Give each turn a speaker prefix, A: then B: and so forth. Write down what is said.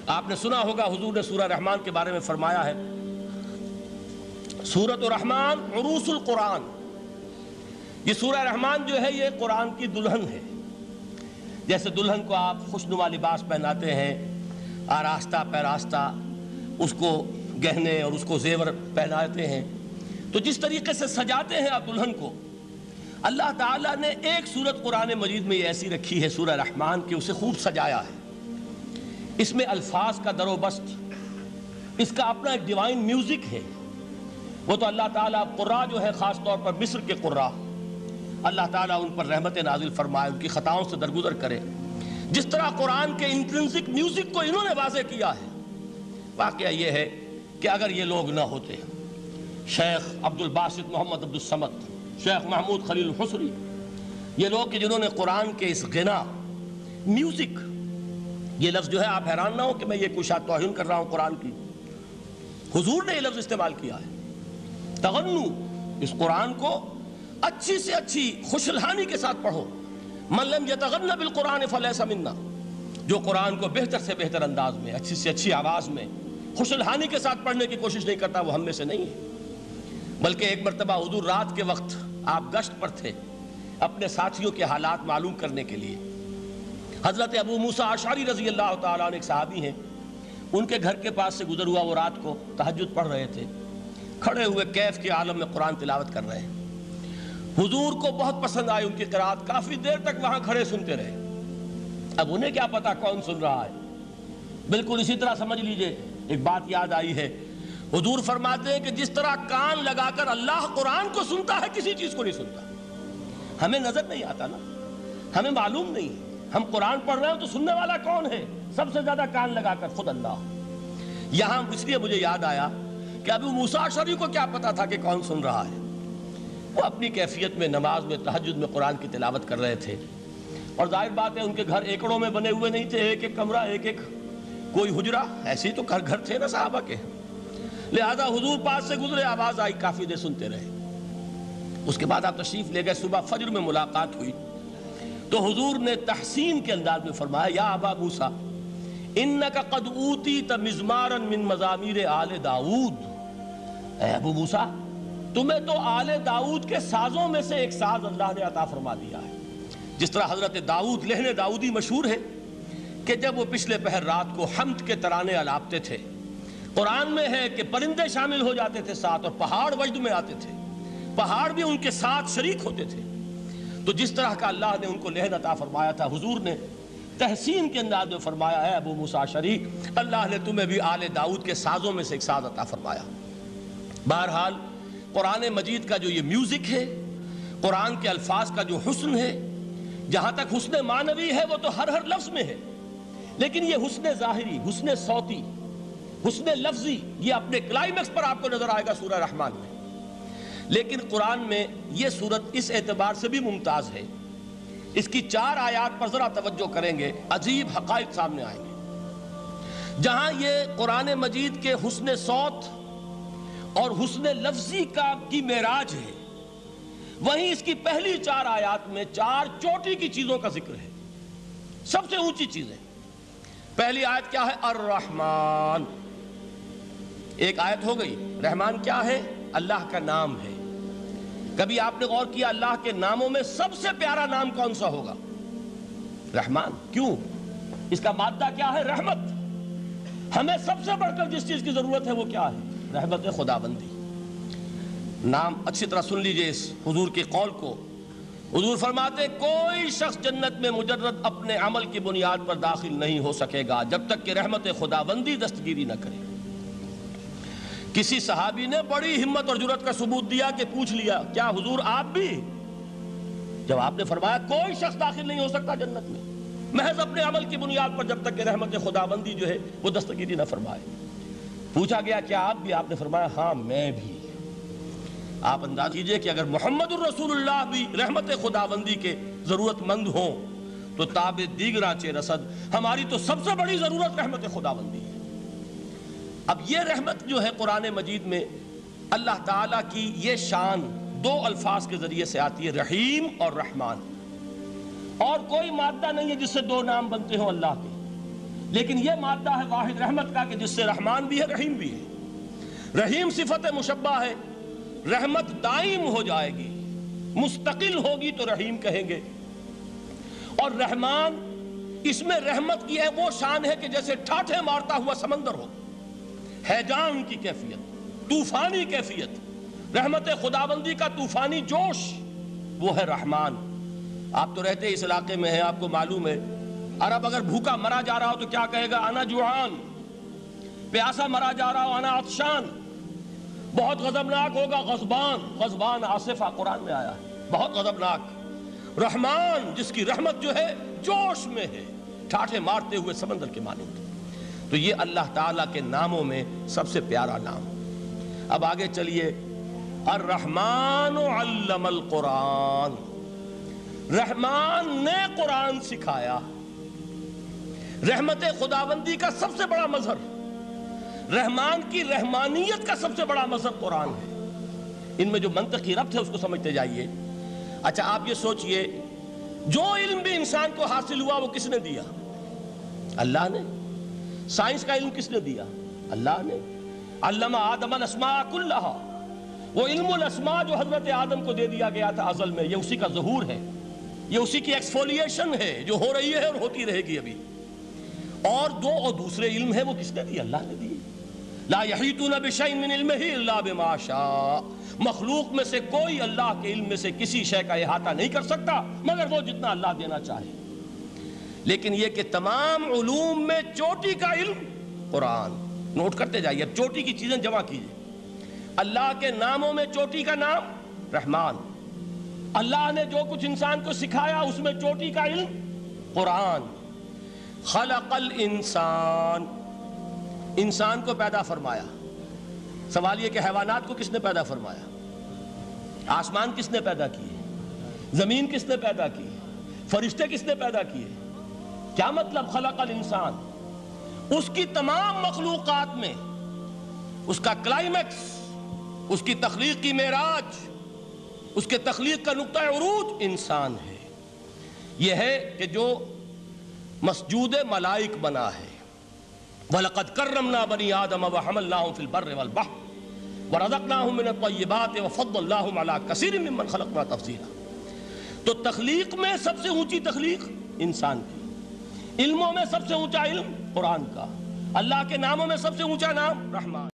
A: آپ نے سنا ہوگا حضور نے سورہ رحمان کے بارے میں فرمایا ہے، سورۃ الرحمن عروس القرآن، یہ سورہ رحمان جو ہے یہ قرآن کی دلہن ہے۔ جیسے دلہن کو آپ خوشنما لباس پہناتے ہیں، آراستہ پیراستہ اس کو گہنے اور اس کو زیور پہناتے ہیں، تو جس طریقے سے سجاتے ہیں آپ دلہن کو، اللہ تعالیٰ نے ایک سورت قرآن مجید میں یہ ایسی رکھی ہے سورہ رحمان کہ اسے خوب سجایا ہے۔ اس میں الفاظ کا در و بست، اس کا اپنا ایک ڈیوائن میوزک ہے۔ وہ تو اللہ تعالیٰ قراء جو ہے خاص طور پر مصر کے قراء، اللہ تعالیٰ ان پر رحمت نازل فرمائے، ان کی خطاؤں سے درگزر کرے۔ جس طرح قرآن کے انٹرنسک میوزک کو انہوں نے واضح کیا ہے، واقعہ یہ ہے کہ اگر یہ لوگ نہ ہوتے، شیخ عبد الباسط محمد عبد الصمد، شیخ محمود خلیل الحصری، یہ لوگ کہ جنہوں نے قرآن کے اس غنا میوزک، یہ لفظ جو ہے آپ حیران نہ ہو کہ میں یہ کوئی شاید توہین کر رہا ہوں قرآن کی، حضور نے یہ لفظ استعمال کیا ہے، تغنو، اس قرآن کو اچھی سے اچھی خوشلحانی کے ساتھ پڑھو۔ من لم یتغن بالقرآن فلیس منا، جو قرآن کو بہتر سے بہتر انداز میں، اچھی سے اچھی آواز میں، خوشلحانی کے ساتھ پڑھنے کی کوشش نہیں کرتا، وہ ہم میں سے نہیں ہے۔ بلکہ ایک مرتبہ حضور رات کے وقت آپ گشت پر تھے اپنے ساتھیوں کے حالات معلوم کرنے کے لیے۔ حضرت ابو موسیٰ اشعری رضی اللہ تعالیٰ عنہ ایک صحابی ہیں، ان کے گھر کے پاس سے گزر ہوا، وہ رات کو تہجد پڑھ رہے تھے، کھڑے ہوئے کیف کے عالم میں قرآن تلاوت کر رہے ہیں۔ حضور کو بہت پسند آئی ان کی قرات، کافی دیر تک وہاں کھڑے سنتے رہے۔ اب انہیں کیا پتا کون سن رہا ہے۔ بالکل اسی طرح سمجھ لیجئے ایک بات یاد آئی ہے، حضور فرماتے ہیں کہ جس طرح کان لگا کر اللہ قرآن کو سنتا ہے، کسی چیز کو نہیں سنتا۔ ہمیں نظر نہیں آتا نا، ہمیں معلوم نہیں، ہم قرآن پڑھ رہے ہیں تو سننے والا کون ہے؟ سب سے زیادہ کان لگا کر خود اللہ۔ یہاں اس لیے مجھے یاد آیا کہ ابو موسیٰ اشعری کو کیا پتا تھا کہ کون سن رہا ہے؟ وہ اپنی کیفیت میں نماز میں تہجد میں قرآن کی تلاوت کر رہے تھے، اور ظاہر بات ہے ان کے گھر ایکڑوں میں بنے ہوئے نہیں تھے، ایک ایک کمرہ، ایک ایک کوئی حجرہ، ایسے ہی تو گھر تھے نا صحابہ کے، لہذا حضور پاس سے گزرے، آواز آئی، کافی دیر سنتے رہے۔ اس کے بعد آپ تشریف لے گئے، صبح فجر میں ملاقات ہوئی تو حضور نے تحسین کے انداز میں فرمایا، یا ابا موسیٰ انک قد اوتیت مزمارا من مزامیر آل داؤد، اے ابو موسیٰ تمہیں تو آل داؤد کے سازوں میں سے ایک ساز اللہ نے عطا فرما دیا ہے۔ جس طرح حضرت داؤد، لہن داؤدی مشہور ہے کہ جب وہ پچھلے پہر رات کو حمد کے ترانے الاپتے تھے، قرآن میں ہے کہ پرندے شامل ہو جاتے تھے ساتھ، اور پہاڑ وجد میں آتے تھے، پہاڑ بھی ان کے ساتھ شریک ہوتے تھے۔ تو جس طرح کا اللہ نے ان کو لہن عطا فرمایا تھا، حضور نے تحسین کے انداز میں فرمایا ہے ابو موسیٰ اشعری، اللہ نے تمہیں بھی آل داؤد کے سازوں میں سے ایک ساز عطا فرمایا۔ بہرحال قرآن مجید کا جو یہ میوزک ہے، قرآن کے الفاظ کا جو حسن ہے، جہاں تک حسن معنوی ہے وہ تو ہر لفظ میں ہے، لیکن یہ حسن ظاہری، حسن صوتی، حسن لفظی، یہ اپنے کلائمیکس پر آپ کو نظر آئے گا سورہ رحمان میں۔ لیکن قرآن میں یہ سورت اس اعتبار سے بھی ممتاز ہے، اس کی 4 آیات پر ذرا توجہ کریں گے، عجیب حقائق سامنے آئیں گے۔ جہاں یہ قرآن مجید کے حسن صوت اور حسن لفظی کی معراج ہے، وہیں اس کی پہلی 4 آیات میں 4 چوٹی کی چیزوں کا ذکر ہے، سب سے اونچی چیزیں۔ پہلی آیت کیا ہے؟ الرحمن، ایک آیت ہو گئی۔ رحمان کیا ہے؟ اللہ کا نام ہے۔ کبھی آپ نے غور کیا اللہ کے ناموں میں سب سے پیارا نام کون سا ہوگا؟ رحمان۔ کیوں؟ اس کا مادہ کیا ہے؟ رحمت۔ ہمیں سب سے بڑھ کر جس چیز کی ضرورت ہے وہ کیا ہے؟ رحمت خداوندی۔ نام اچھی طرح سن لیجئے اس حضور کے قول کو۔ حضور فرماتے کوئی شخص جنت میں مجرد اپنے عمل کی بنیاد پر داخل نہیں ہو سکے گا جب تک کہ رحمت خداوندی دستگیری نہ کرے۔ کسی صحابی نے بڑی ہمت اور جرأت کا ثبوت دیا کہ پوچھ لیا، کیا حضور آپ بھی؟ جب آپ نے فرمایا کوئی شخص داخل نہیں ہو سکتا جنت میں محض اپنے عمل کی بنیاد پر جب تک کہ رحمت خداوندی جو ہے وہ دستگیری نہ فرمائے۔ پوچھا گیا کیا آپ بھی؟ آپ نے فرمایا ہاں میں بھی۔ آپ انداز کیجئے کہ اگر محمد الرسول اللہ بھی رحمت خداوندی کے ضرورت مند ہوں تو تاب دیگراں چہ رسد، ہماری تو سب سے بڑی ضرورت رحمت خداوندی ہے۔ اب یہ رحمت جو ہے قرآن مجید میں اللہ تعالیٰ کی یہ شان 2 الفاظ کے ذریعے سے آتی ہے، رحیم اور رحمان، اور کوئی مادہ نہیں ہے جس سے 2 نام بنتے ہوں اللہ کے، لیکن یہ مادہ ہے واحد رحمت کا کہ جس سے رحمان بھی ہے رحیم بھی ہے۔ رحیم صفت مشبہ ہے، رحمت دائم ہو جائے گی، مستقل ہوگی تو رحیم کہیں گے، اور رحمان اس میں رحمت کی ہے وہ شان ہے کہ جیسے ٹھاٹھے مارتا ہوا سمندر ہو، ہیجان کی کیفیت، طوفانی کیفیت، رحمت خداوندی کا طوفانی جوش، وہ ہے رحمان۔ آپ تو رہتے اس علاقے میں ہیں، آپ کو معلوم ہے عرب اگر بھوکا مرا جا رہا ہو تو کیا کہے گا؟ انا جوعان۔ پیاسا مرا جا رہا ہو انا عطشان۔ بہت غضبناک ہوگا غضبان، غضبان آصفہ قرآن میں آیا ہے، بہت غضبناک۔ رحمان جس کی رحمت جو ہے جوش میں ہے، ٹھاٹھے مارتے ہوئے سمندر کے مانند۔ تو یہ اللہ تعالیٰ کے ناموں میں سب سے پیارا نام۔ اب آگے چلیے، الرحمن علم القرآن، رحمان نے قرآن سکھایا۔ رحمت خداوندی کا سب سے بڑا مظہر، رحمان کی رحمانیت کا سب سے بڑا مظہر قرآن ہے۔ ان میں جو منطقی ربط ہے اس کو سمجھتے جائیے۔ اچھا آپ یہ سوچئے، جو علم بھی انسان کو حاصل ہوا وہ کس نے دیا؟ اللہ نے۔ سائنس کا علم کس نے دیا؟ اللہ نے۔ علم آدم الاسماء کلہا، وہ علم الاسماء جو حضرت آدم کو دے دیا گیا تھا ازل میں، یہ اسی کا ظہور ہے، یہ اسی کی ایکسفولیشن ہے جو ہو رہی ہے اور ہوتی رہے گی ابھی۔ اور دوسرے علم ہے وہ کس نے دی؟ اللہ نے دی۔ لا یحیطون بشیء من علمہ الا بما شاء، مخلوق میں سے کوئی اللہ کے علم میں سے کسی شے کا احاطہ نہیں کر سکتا مگر وہ جتنا اللہ دینا چاہے۔ لیکن یہ کہ تمام علوم میں چوٹی کا علم قرآن۔ نوٹ کرتے جائیے، اب چوٹی کی چیزیں جمع کیجئے۔ اللہ کے ناموں میں چوٹی کا نام رحمان، اللہ نے جو کچھ انسان کو سکھایا اس میں چوٹی کا علم قرآن۔ خلق الانسان، انسان کو پیدا فرمایا۔ سوال یہ کہ حیوانات کو کس نے پیدا فرمایا؟ آسمان کس نے پیدا کیے؟ زمین کس نے پیدا کی؟ فرشتے کس نے پیدا کیے؟ کیا مطلب خلق الانسان؟ اس کی تمام مخلوقات میں اس کا کلائمیکس، اس کی تخلیق کی معراج، اس کے تخلیق کا نقطہ عروج انسان ہے۔ یہ ہے کہ جو مسجود ملائک بنا ہے۔ وَلَقَدْ كَرَّمْنَا بَنِي آدَمَ وَحَمَلْنَاهُمْ فِي الْبَرِّ وَالْبَحْرِ وَرَزَقْنَاهُمْ مِنَ الطَّيِّبَاتِ وَفَضَّلْنَاهُمْ عَلَى كَثِيرٍ مِّمَّنْ خَلَقْنَا تَفْضِيلًا۔ تو تخلیق میں سب سے اونچی تخلیق انسان کی، علموں میں سب سے اونچا علم قرآن کا، اللہ کے ناموں میں سب سے اونچا نام رحمان۔